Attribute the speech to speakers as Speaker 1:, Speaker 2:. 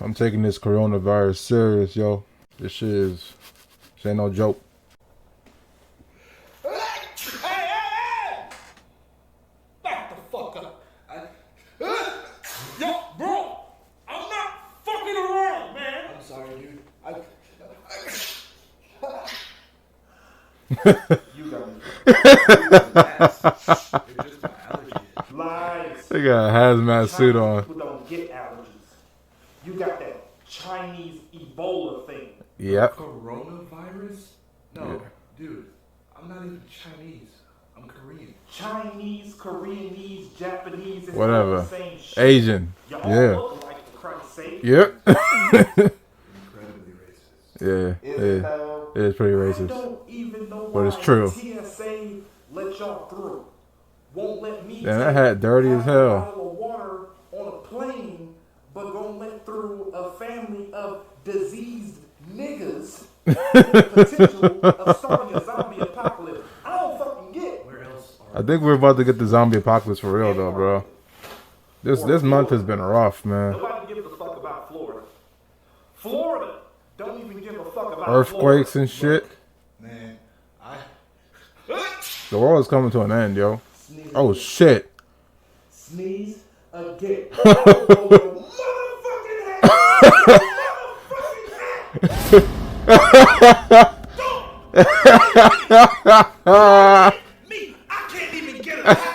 Speaker 1: I'm taking this coronavirus serious, yo. This ain't no joke.
Speaker 2: Hey! Back the fuck up. Yo, bro, I'm not fucking around, man.
Speaker 3: I'm sorry, dude. You got me. It's just my allergies.
Speaker 2: Lies.
Speaker 1: They got a hazmat suit on.
Speaker 2: People don't get allergies. You got that Chinese Ebola thing.
Speaker 1: Yep.
Speaker 3: Coronavirus? No,
Speaker 1: Yeah.
Speaker 3: dude. I'm not even Chinese. I'm Korean.
Speaker 2: Chinese, Koreanese, Japanese, it's
Speaker 1: Whatever.
Speaker 2: all the same shit.
Speaker 1: Asian.
Speaker 2: Y'all
Speaker 1: Yeah.
Speaker 2: look like, for Christ's sake.
Speaker 1: Yep.
Speaker 3: Incredibly racist.
Speaker 1: Yeah.
Speaker 2: Is
Speaker 1: Yeah.
Speaker 2: it though?
Speaker 1: It is pretty
Speaker 2: I
Speaker 1: racist.
Speaker 2: don't even know
Speaker 1: But
Speaker 2: why
Speaker 1: it's true.
Speaker 2: TSA let y'all through. Won't let me
Speaker 1: Damn, that
Speaker 2: take
Speaker 1: hat dirty as
Speaker 2: half a
Speaker 1: hell.
Speaker 2: bottle of water on a plane, but gonna let through a family of diseased niggas with the potential of starting a zombie apocalypse. I don't fucking get.
Speaker 3: Where else
Speaker 1: I think we're about to get the zombie apocalypse for real though, bro. This month has been rough, man.
Speaker 2: Nobody gives a fuck about Florida. Florida don't even give a fuck about
Speaker 1: Earthquakes
Speaker 2: Florida.
Speaker 1: and shit.
Speaker 3: Man,
Speaker 1: The world is coming to an end, yo.
Speaker 2: Sneeze
Speaker 1: Oh
Speaker 2: again.
Speaker 1: shit.
Speaker 2: Sneeze again. Motherfucking hat. Me, I can't even get it out.